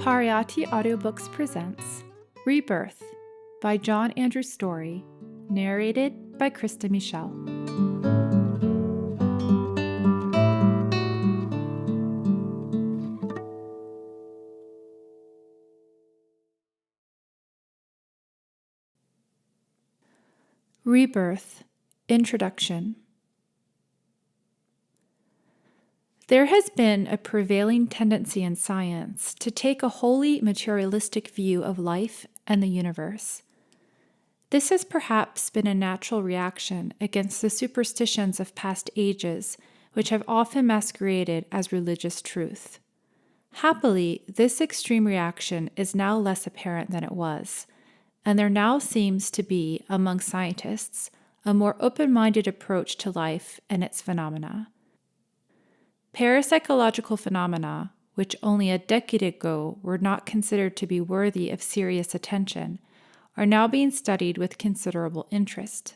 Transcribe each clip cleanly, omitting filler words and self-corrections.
Pariyatti Audiobooks presents Rebirth by John Andrew Storey, narrated by Christa Michel. Rebirth Introduction. There has been a prevailing tendency in science to take a wholly materialistic view of life and the universe. This has perhaps been a natural reaction against the superstitions of past ages, which have often masqueraded as religious truth. Happily, this extreme reaction is now less apparent than it was, and there now seems to be, among scientists, a more open-minded approach to life and its phenomena. Parapsychological phenomena, which only a decade ago were not considered to be worthy of serious attention, are now being studied with considerable interest.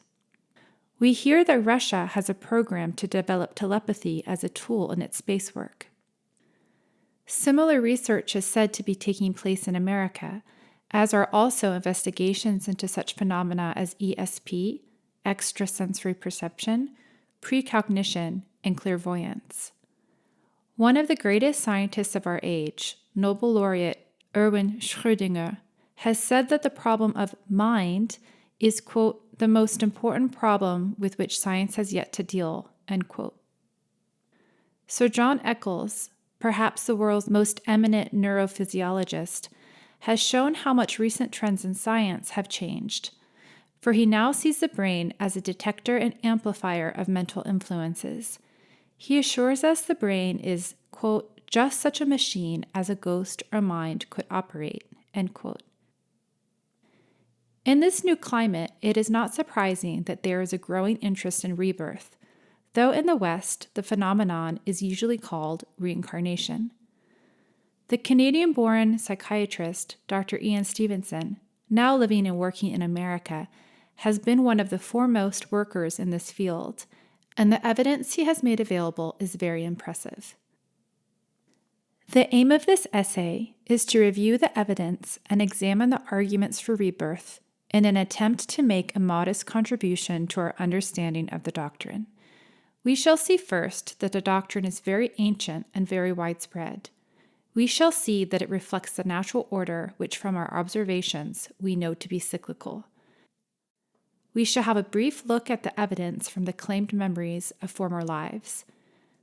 We hear that Russia has a program to develop telepathy as a tool in its space work. Similar research is said to be taking place in America, as are also investigations into such phenomena as ESP, extrasensory perception, precognition, and clairvoyance. One of the greatest scientists of our age, Nobel laureate Erwin Schrödinger, has said that the problem of mind is, quote, the most important problem with which science has yet to deal, end quote. Sir John Eccles, perhaps the world's most eminent neurophysiologist, has shown how much recent trends in science have changed, for he now sees the brain as a detector and amplifier of mental influences. He assures us the brain is, quote, just such a machine as a ghost or mind could operate, end quote. In this new climate, it is not surprising that there is a growing interest in rebirth, though in the West, the phenomenon is usually called reincarnation. The Canadian-born psychiatrist, Dr. Ian Stevenson, now living and working in America, has been one of the foremost workers in this field, and the evidence he has made available is very impressive. The aim of this essay is to review the evidence and examine the arguments for rebirth in an attempt to make a modest contribution to our understanding of the doctrine. We shall see first that the doctrine is very ancient and very widespread. We shall see that it reflects the natural order which from our observations we know to be cyclical. We shall have a brief look at the evidence from the claimed memories of former lives.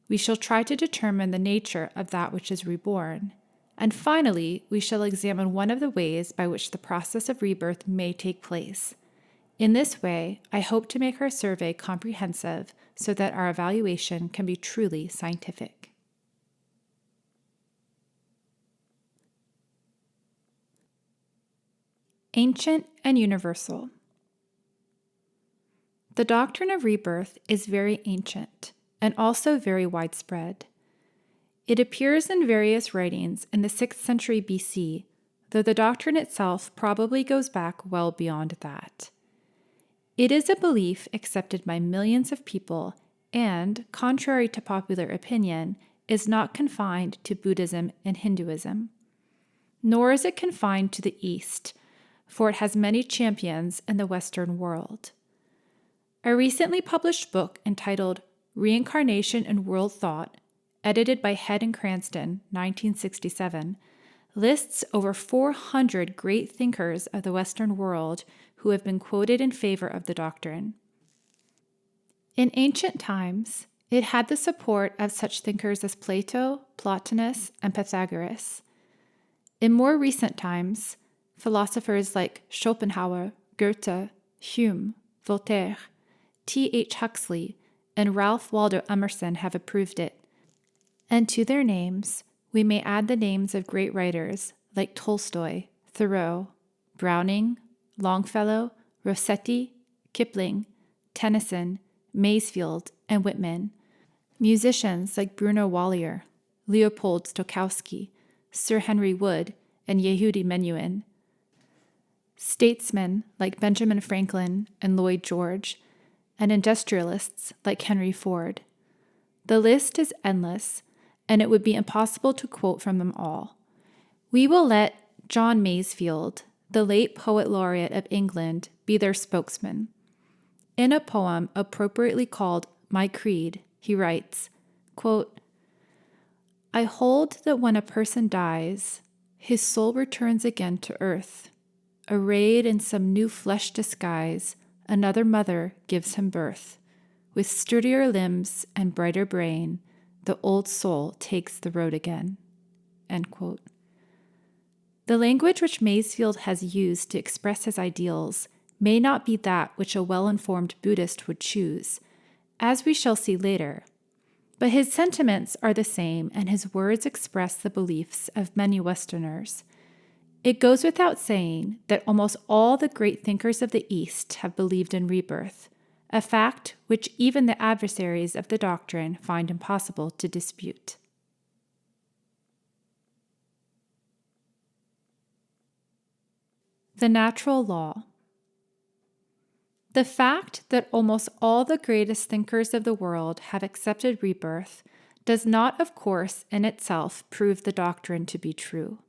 We shall try to determine the nature of that which is reborn. And finally, we shall examine one of the ways by which the process of rebirth may take place. In this way, I hope to make our survey comprehensive so that our evaluation can be truly scientific. Ancient and universal. The doctrine of rebirth is very ancient and also very widespread. It appears in various writings in the 6th century BC, though the doctrine itself probably goes back well beyond that. It is a belief accepted by millions of people and, contrary to popular opinion, is not confined to Buddhism and Hinduism. Nor is it confined to the East, for it has many champions in the Western world. A recently published book entitled Reincarnation and World Thought, edited by Head and Cranston, 1967, lists over 400 great thinkers of the Western world who have been quoted in favor of the doctrine. In ancient times, it had the support of such thinkers as Plato, Plotinus, and Pythagoras. In more recent times, philosophers like Schopenhauer, Goethe, Hume, Voltaire, T.H. Huxley, and Ralph Waldo Emerson have approved it. And to their names, we may add the names of great writers like Tolstoy, Thoreau, Browning, Longfellow, Rossetti, Kipling, Tennyson, Masefield, and Whitman, musicians like Bruno Wallier, Leopold Stokowski, Sir Henry Wood, and Yehudi Menuhin, statesmen like Benjamin Franklin and Lloyd George, and industrialists like Henry Ford. The list is endless, and it would be impossible to quote from them all. We will let John Masefield, the late poet laureate of England, be their spokesman. In a poem appropriately called My Creed, he writes, quote, I hold that when a person dies, his soul returns again to earth. Arrayed in some new flesh disguise, another mother gives him birth. With sturdier limbs and brighter brain, the old soul takes the road again. End quote. The language which Masefield has used to express his ideals may not be that which a well-informed Buddhist would choose, as we shall see later. But his sentiments are the same, and his words express the beliefs of many Westerners. It goes without saying that almost all the great thinkers of the East have believed in rebirth, a fact which even the adversaries of the doctrine find impossible to dispute. The natural law. The fact that almost all the greatest thinkers of the world have accepted rebirth does not, of course, in itself prove the doctrine to be true.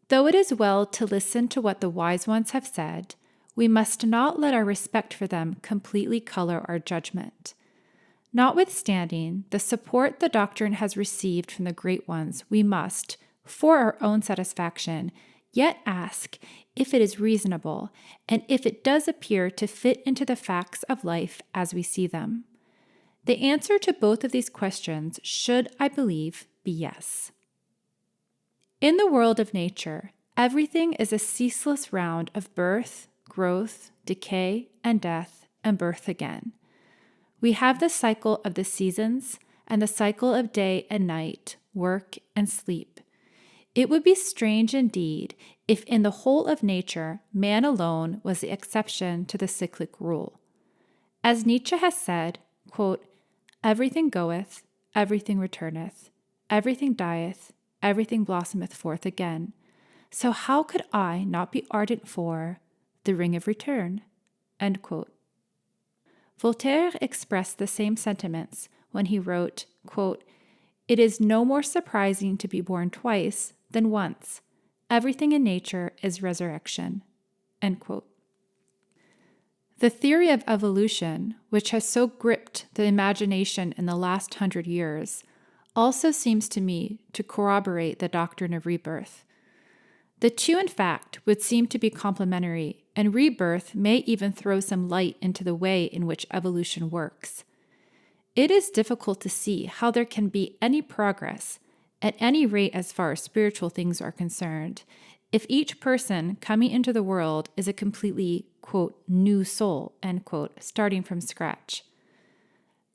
Though it is well to listen to what the wise ones have said, we must not let our respect for them completely color our judgment. Notwithstanding the support the doctrine has received from the great ones, we must, for our own satisfaction, yet ask if it is reasonable, and if it does appear to fit into the facts of life as we see them. The answer to both of these questions should, I believe, be yes. In the world of nature, everything is a ceaseless round of birth, growth, decay, and death, and birth again. We have the cycle of the seasons and the cycle of day and night, work and sleep. It would be strange indeed if in the whole of nature man alone was the exception to the cyclic rule. As Nietzsche has said, quote, everything goeth, everything returneth, everything dieth, everything blossometh forth again. So how could I not be ardent for the ring of return? End quote. Voltaire expressed the same sentiments when he wrote, quote, it is no more surprising to be born twice than once. Everything in nature is resurrection. End quote. The theory of evolution, which has so gripped the imagination in the last 100 years, also seems to me to corroborate the doctrine of rebirth. The two, in fact, would seem to be complementary, and rebirth may even throw some light into the way in which evolution works. It is difficult to see how there can be any progress, at any rate as far as spiritual things are concerned, if each person coming into the world is a completely, quote, new soul, end quote, starting from scratch.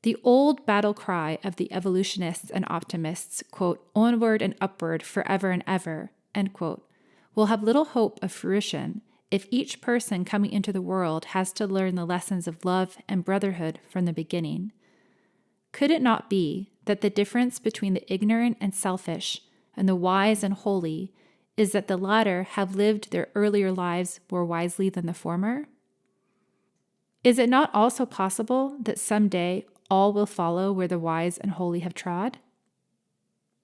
The old battle cry of the evolutionists and optimists, quote, onward and upward forever and ever, end quote, will have little hope of fruition if each person coming into the world has to learn the lessons of love and brotherhood from the beginning. Could it not be that the difference between the ignorant and selfish and the wise and holy is that the latter have lived their earlier lives more wisely than the former? Is it not also possible that someday all will follow where the wise and holy have trod?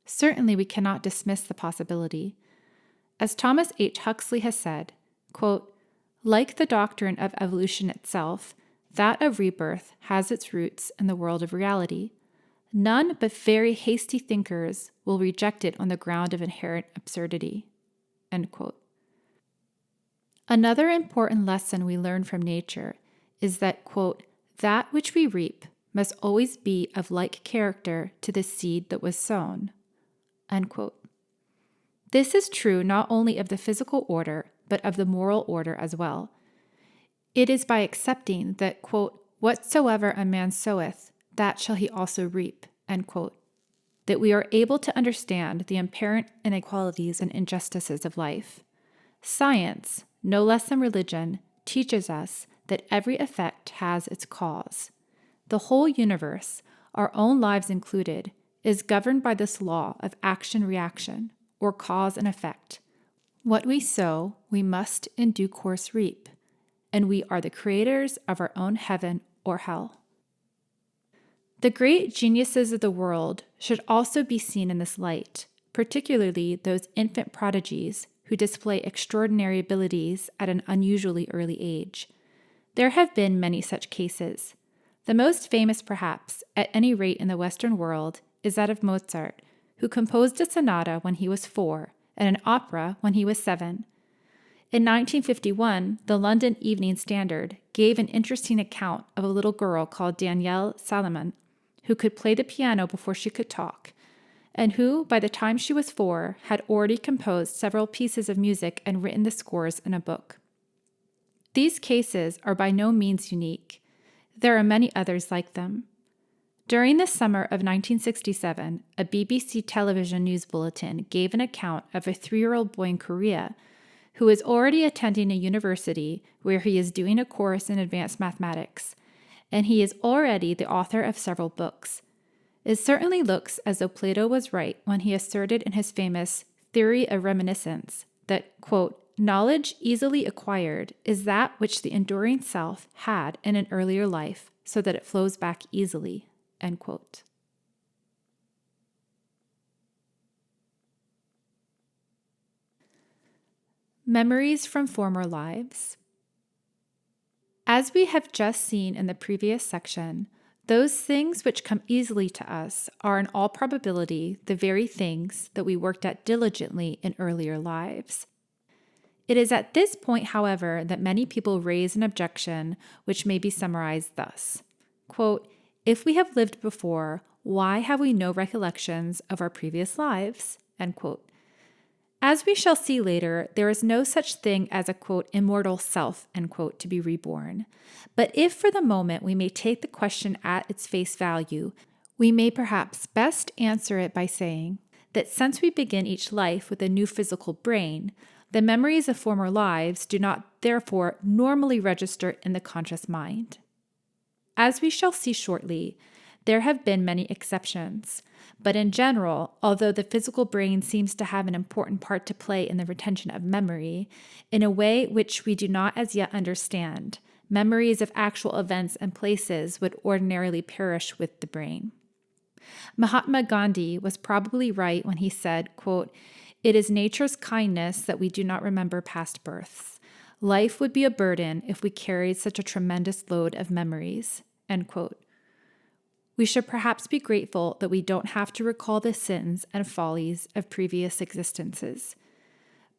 Certainly we cannot dismiss the possibility. As Thomas H. Huxley has said, quote, like the doctrine of evolution itself, that of rebirth has its roots in the world of reality. None but very hasty thinkers will reject it on the ground of inherent absurdity. End quote. Another important lesson we learn from nature is that, quote, that which we reap must always be of like character to the seed that was sown. End quote. This is true not only of the physical order, but of the moral order as well. It is by accepting that, quote, whatsoever a man soweth, that shall he also reap, end quote, that we are able to understand the apparent inequalities and injustices of life. Science, no less than religion, teaches us that every effect has its cause. The whole universe, our own lives included, is governed by this law of action-reaction, or cause and effect. What we sow, we must in due course reap, and we are the creators of our own heaven or hell. The great geniuses of the world should also be seen in this light, particularly those infant prodigies who display extraordinary abilities at an unusually early age. There have been many such cases. The most famous, perhaps, at any rate in the Western world, is that of Mozart, who composed a sonata when he was 4 and an opera when he was 7. In 1951, the London Evening Standard gave an interesting account of a little girl called Danielle Salomon, who could play the piano before she could talk, and who, by the time she was 4, had already composed several pieces of music and written the scores in a book. These cases are by no means unique. There are many others like them. During the summer of 1967, a BBC television news bulletin gave an account of a 3-year-old boy in Korea who is already attending a university where he is doing a course in advanced mathematics, and he is already the author of several books. It certainly looks as though Plato was right when he asserted in his famous Theory of Reminiscence that, quote, knowledge easily acquired is that which the enduring self had in an earlier life, so that it flows back easily, end quote. Memories from former lives. As we have just seen in the previous section, those things which come easily to us are in all probability the very things that we worked at diligently in earlier lives. It is at this point, however, that many people raise an objection which may be summarized thus. Quote, if we have lived before, why have we no recollections of our previous lives? End quote. As we shall see later, there is no such thing as a, quote, immortal self, end quote, to be reborn. But if for the moment we may take the question at its face value, we may perhaps best answer it by saying that since we begin each life with a new physical brain, the memories of former lives do not therefore normally register in the conscious mind. As we shall see shortly, there have been many exceptions, but in general, although the physical brain seems to have an important part to play in the retention of memory, in a way which we do not as yet understand, memories of actual events and places would ordinarily perish with the brain. Mahatma Gandhi was probably right when he said, quote, it is nature's kindness that we do not remember past births. Life would be a burden if we carried such a tremendous load of memories, end quote. We should perhaps be grateful that we don't have to recall the sins and follies of previous existences.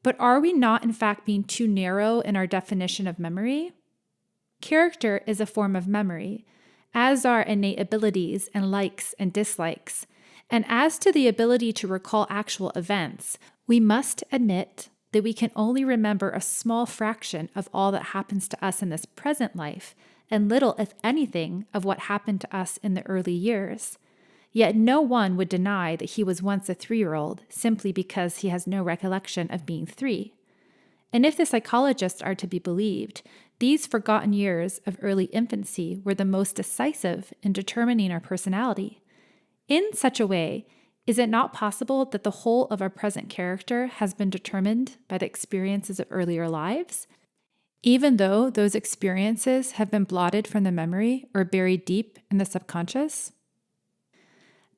But are we not, in fact, being too narrow in our definition of memory? Character is a form of memory, as are innate abilities and likes and dislikes. And as to the ability to recall actual events, we must admit that we can only remember a small fraction of all that happens to us in this present life, and little, if anything, of what happened to us in the early years. Yet no one would deny that he was once a 3-year-old simply because he has no recollection of being 3. And if the psychologists are to be believed, these forgotten years of early infancy were the most decisive in determining our personality. In such a way, is it not possible that the whole of our present character has been determined by the experiences of earlier lives, even though those experiences have been blotted from the memory or buried deep in the subconscious?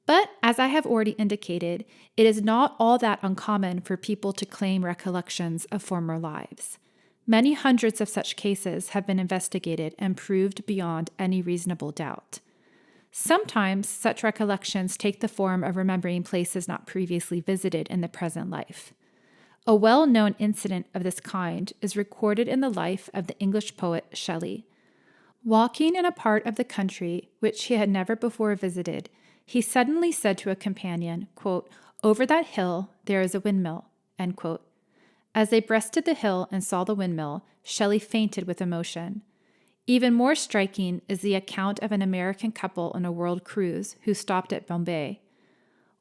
But as I have already indicated, it is not all that uncommon for people to claim recollections of former lives. Many hundreds of such cases have been investigated and proved beyond any reasonable doubt. Sometimes such recollections take the form of remembering places not previously visited in the present life. A well-known incident of this kind is recorded in the life of the English poet Shelley. Walking in a part of the country which he had never before visited, he suddenly said to a companion, quote, over that hill there is a windmill, end quote. As they breasted the hill and saw the windmill, Shelley fainted with emotion. Even more striking is the account of an American couple on a world cruise who stopped at Bombay.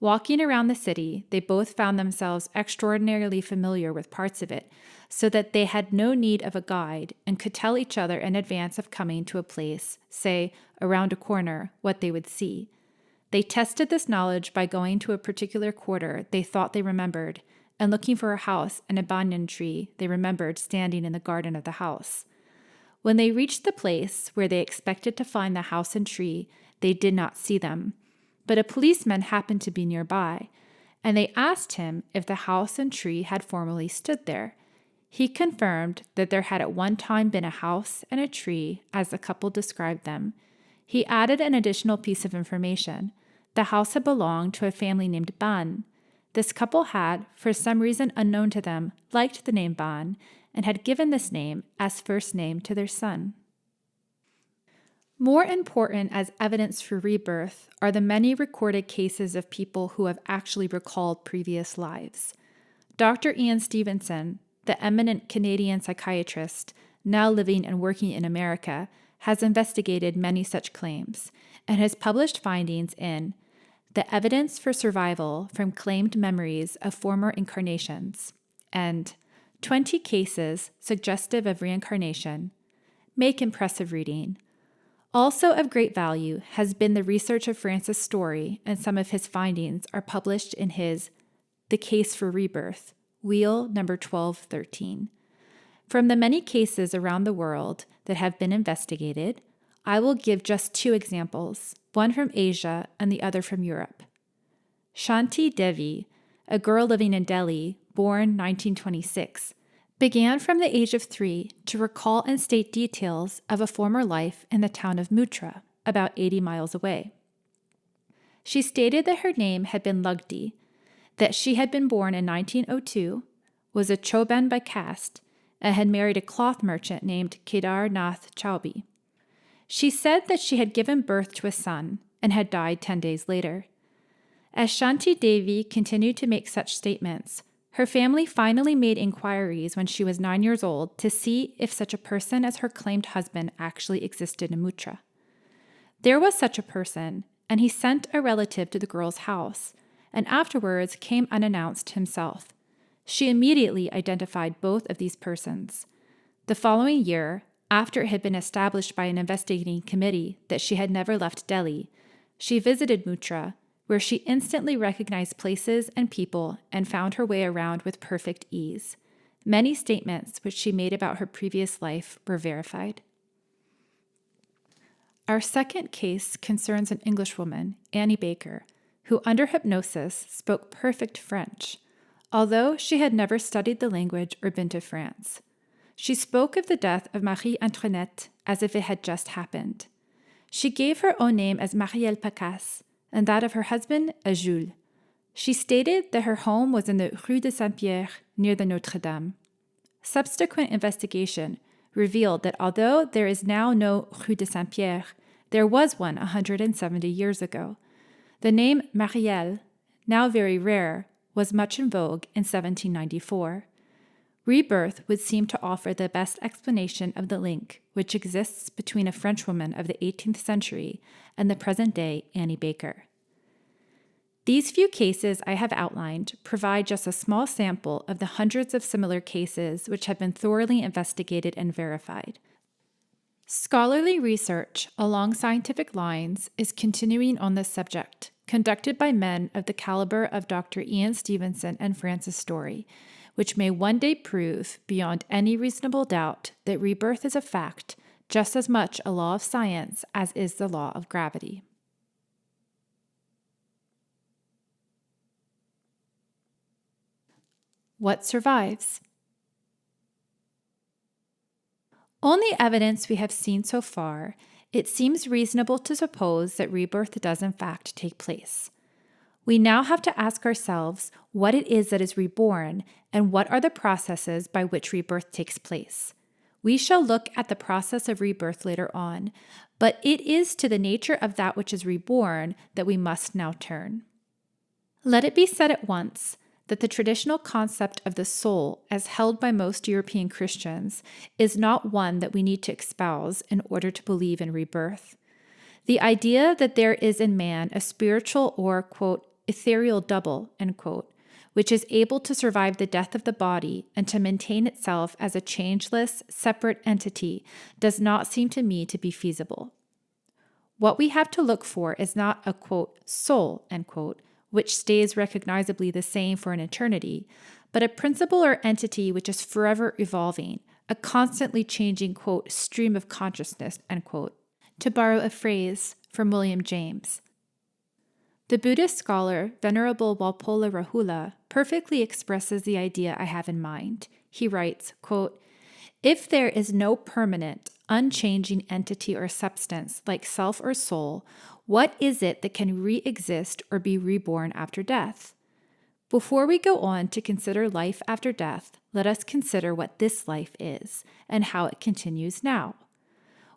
Walking around the city, they both found themselves extraordinarily familiar with parts of it, so that they had no need of a guide and could tell each other in advance of coming to a place, say, around a corner, what they would see. They tested this knowledge by going to a particular quarter they thought they remembered, and looking for a house and a banyan tree they remembered standing in the garden of the house. When they reached the place where they expected to find the house and tree, they did not see them, but a policeman happened to be nearby, and they asked him if the house and tree had formerly stood there. He confirmed that there had at one time been a house and a tree as the couple described them. He added an additional piece of information. The house had belonged to a family named Ban. This couple had, for some reason unknown to them, liked the name Ban and had given this name as first name to their son. More important as evidence for rebirth are the many recorded cases of people who have actually recalled previous lives. Dr. Ian Stevenson, the eminent Canadian psychiatrist, now living and working in America, has investigated many such claims and has published findings in The Evidence for Survival from Claimed Memories of Former Incarnations and 20 Cases Suggestive of Reincarnation. Make impressive reading. Also of great value has been the research of Francis Storey, and some of his findings are published in his The Case for Rebirth, Wheel number 1213. From the many cases around the world that have been investigated, I will give just two examples, one from Asia and the other from Europe. Shanti Devi, a girl living in Delhi, born 1926, began from the age of 3 to recall and state details of a former life in the town of Mutra, about 80 miles away. She stated that her name had been Lugdi, that she had been born in 1902, was a Chauban by caste, and had married a cloth merchant named Kedar Nath Chaubi. She said that she had given birth to a son and had died 10 days later. As Shanti Devi continued to make such statements, her family finally made inquiries when she was 9 years old to see if such a person as her claimed husband actually existed in Mutra. There was such a person, and he sent a relative to the girl's house, and afterwards came unannounced himself. She immediately identified both of these persons. The following year, after it had been established by an investigating committee that she had never left Delhi, she visited Mutra, where she instantly recognized places and people and found her way around with perfect ease. Many statements which she made about her previous life were verified. Our second case concerns an Englishwoman, Annie Baker, who under hypnosis spoke perfect French, although she had never studied the language or been to France. She spoke of the death of Marie Antoinette as if it had just happened. She gave her own name as Marielle Pacasse, and that of her husband as Jules. She stated that her home was in the Rue de Saint-Pierre, near the Notre-Dame. Subsequent investigation revealed that although there is now no Rue de Saint-Pierre, there was one 170 years ago. The name Marielle, now very rare, was much in vogue in 1794. Rebirth would seem to offer the best explanation of the link which exists between a Frenchwoman of the 18th century and the present-day Annie Baker. These few cases I have outlined provide just a small sample of the hundreds of similar cases which have been thoroughly investigated and verified. Scholarly research along scientific lines is continuing on this subject, conducted by men of the caliber of Dr. Ian Stevenson and Francis Storey, which may one day prove, beyond any reasonable doubt, that rebirth is a fact, just as much a law of science as is the law of gravity. What survives? On the evidence we have seen so far, it seems reasonable to suppose that rebirth does in fact take place. We now have to ask ourselves what it is that is reborn and what are the processes by which rebirth takes place. We shall look at the process of rebirth later on, but it is to the nature of that which is reborn that we must now turn. Let it be said at once that the traditional concept of the soul, as held by most European Christians, is not one that we need to espouse in order to believe in rebirth. The idea that there is in man a spiritual or, quote, ethereal double, end quote, which is able to survive the death of the body and to maintain itself as a changeless, separate entity does not seem to me to be feasible. What we have to look for is not a, quote, soul, end quote, which stays recognizably the same for an eternity, but a principle or entity which is forever evolving, a constantly changing, quote, stream of consciousness, end quote. To borrow a phrase, from William James. The Buddhist scholar Venerable Walpola Rahula perfectly expresses the idea I have in mind. He writes, quote, "If there is no permanent, unchanging entity or substance like self or soul, what is it that can re-exist or be reborn after death? Before we go on to consider life after death, let us consider what this life is and how it continues now.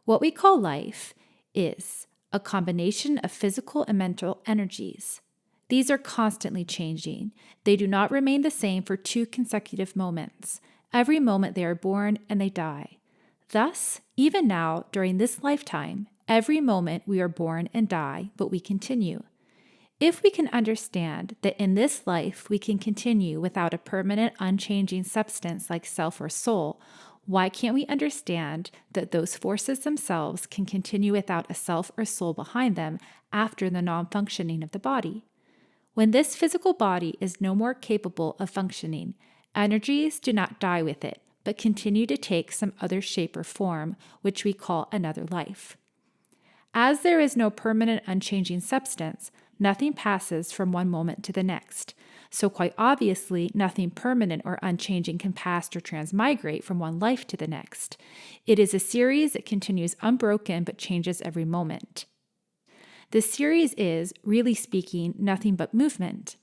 What we call life is a combination of physical and mental energies. These are constantly changing. They do not remain the same for 2 consecutive moments. Every moment they are born and they die. Thus, even now, during this lifetime, every moment we are born and die, but we continue. If we can understand that in this life we can continue without a permanent, unchanging substance like self or soul, why can't we understand that those forces themselves can continue without a self or soul behind them after the non-functioning of the body? When this physical body is no more capable of functioning, energies do not die with it, but continue to take some other shape or form, which we call another life. As there is no permanent, unchanging substance, nothing passes from one moment to the next. So quite obviously, nothing permanent or unchanging can pass or transmigrate from one life to the next. It is a series that continues unbroken but changes every moment. This series is, really speaking, nothing but movement.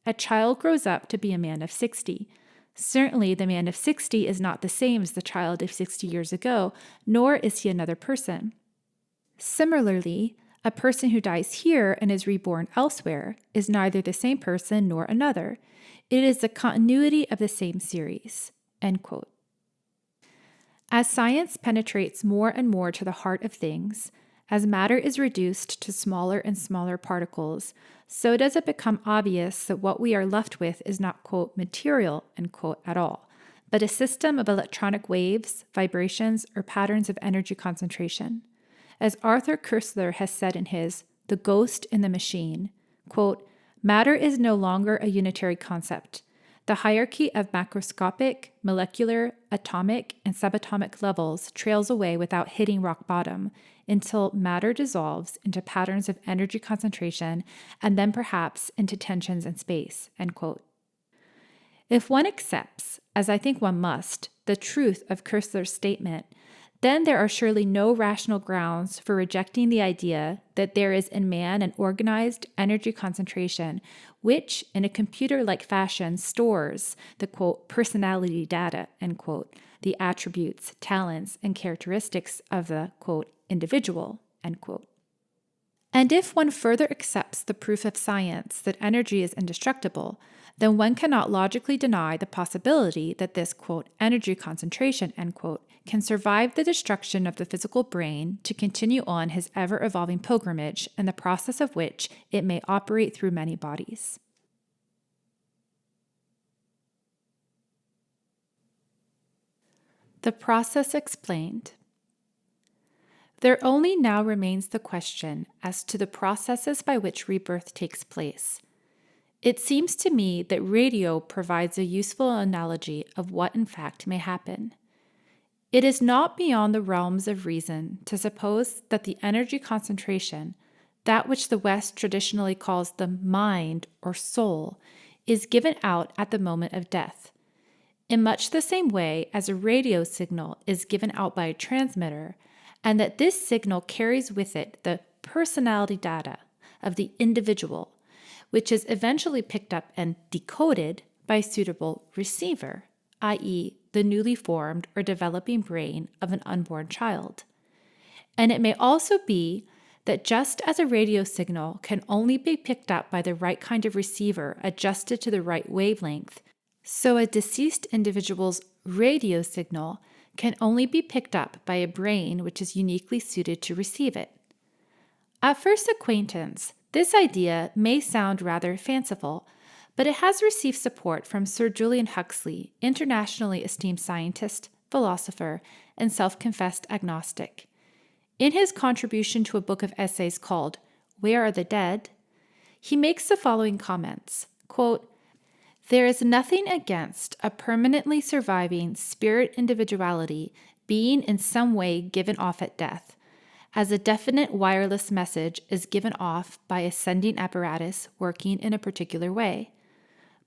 A child grows up to be a man of 60. Certainly, the man of 60 is not the same as the child of 60 years ago, nor is he another person. Similarly, a person who dies here and is reborn elsewhere is neither the same person nor another. It is the continuity of the same series." End quote. As science penetrates more and more to the heart of things, as matter is reduced to smaller and smaller particles, so does it become obvious that what we are left with is not, quote, material, end quote, at all, but a system of electronic waves, vibrations, or patterns of energy concentration. As Arthur Koestler has said in his The Ghost in the Machine, quote, "Matter is no longer a unitary concept. The hierarchy of macroscopic, molecular, atomic, and subatomic levels trails away without hitting rock bottom until matter dissolves into patterns of energy concentration and then perhaps into tensions in space," end quote. If one accepts, as I think one must, the truth of Koestler's statement, then there are surely no rational grounds for rejecting the idea that there is in man an organized energy concentration which, in a computer-like fashion, stores the, quote, personality data, end quote, the attributes, talents, and characteristics of the, quote, individual, end quote. And if one further accepts the proof of science that energy is indestructible, then one cannot logically deny the possibility that this, quote, energy concentration, end quote, can survive the destruction of the physical brain to continue on his ever-evolving pilgrimage, in the process of which it may operate through many bodies. The process explained. There only now remains the question as to the processes by which rebirth takes place. It seems to me that radio provides a useful analogy of what in fact may happen. It is not beyond the realms of reason to suppose that the energy concentration, that which the West traditionally calls the mind or soul, is given out at the moment of death, in much the same way as a radio signal is given out by a transmitter, and that this signal carries with it the personality data of the individual, which is eventually picked up and decoded by a suitable receiver, i.e., the newly formed or developing brain of an unborn child. And it may also be that just as a radio signal can only be picked up by the right kind of receiver adjusted to the right wavelength, so a deceased individual's radio signal can only be picked up by a brain which is uniquely suited to receive it. At first acquaintance, this idea may sound rather fanciful, but it has received support from Sir Julian Huxley, internationally esteemed scientist, philosopher, and self-confessed agnostic. In his contribution to a book of essays called Where Are the Dead?, he makes the following comments, quote, "There is nothing against a permanently surviving spirit individuality being in some way given off at death, as a definite wireless message is given off by a sending apparatus working in a particular way.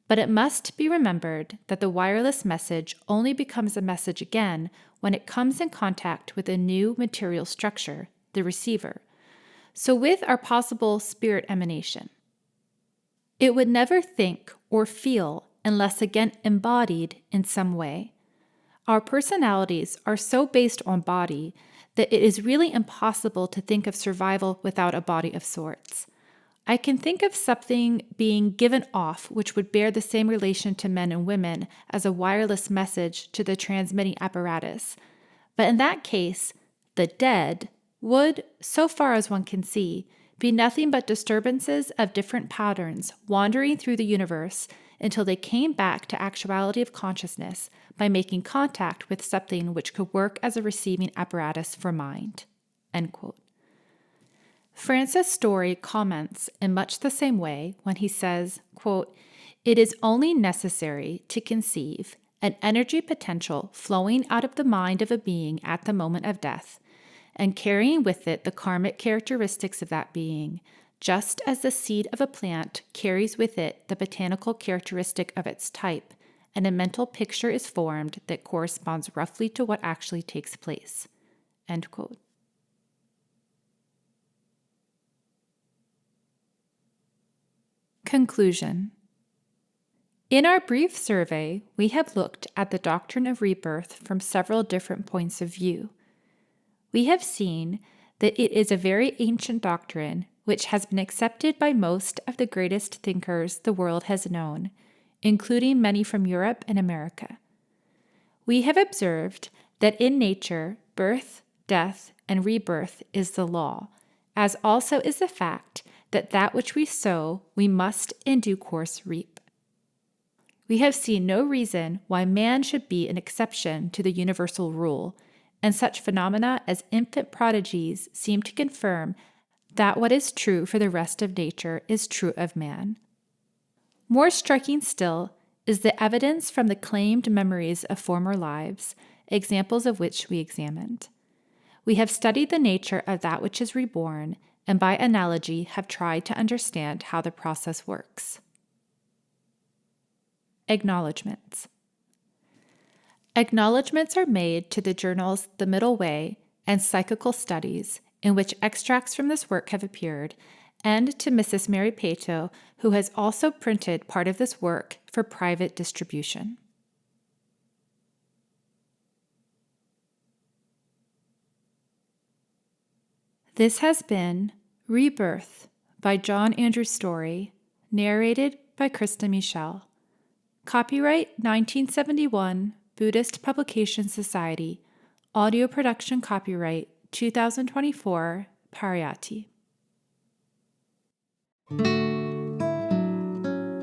But it must be remembered that the wireless message only becomes a message again when it comes in contact with a new material structure, the receiver. So with our possible spirit emanation, it would never think or feel unless again embodied in some way. Our personalities are so based on body that it is really impossible to think of survival without a body of sorts. I can think of something being given off which would bear the same relation to men and women as a wireless message to the transmitting apparatus. But in that case, the dead would, so far as one can see, be nothing but disturbances of different patterns wandering through the universe until they came back to actuality of consciousness by making contact with something which could work as a receiving apparatus for mind." End quote. Francis Storey comments in much the same way when he says, quote, "It is only necessary to conceive an energy potential flowing out of the mind of a being at the moment of death, and carrying with it the karmic characteristics of that being, just as the seed of a plant carries with it the botanical characteristic of its type, and a mental picture is formed that corresponds roughly to what actually takes place." End quote. Conclusion. In our brief survey, we have looked at the doctrine of rebirth from several different points of view. We have seen that it is a very ancient doctrine which has been accepted by most of the greatest thinkers the world has known, including many from Europe and America. We have observed that in nature, birth, death, and rebirth is the law, as also is the fact that which we sow, we must in due course reap. We have seen no reason why man should be an exception to the universal rule, and such phenomena as infant prodigies seem to confirm that what is true for the rest of nature is true of man. More striking still is the evidence from the claimed memories of former lives, examples of which we examined. We have studied the nature of that which is reborn, and by analogy have tried to understand how the process works. Acknowledgments. Acknowledgments are made to the journals The Middle Way and Psychical Studies, in which extracts from this work have appeared, and to Mrs. Mary Pato, who has also printed part of this work for private distribution. This has been Rebirth by John Andrew Storey, narrated by Christa Michel. Copyright 1971, Buddhist Publication Society. Audio production copyright 2024, Pariyatti.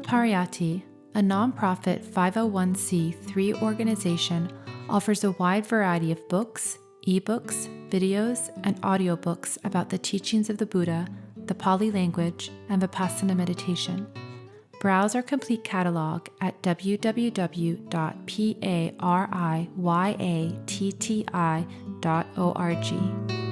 Pariyatti, a nonprofit 501c3 organization, offers a wide variety of books, eBooks, videos, and audiobooks about the teachings of the Buddha, the Pāli language, and Vipassana meditation. Browse our complete catalog at www.pariyatti.org.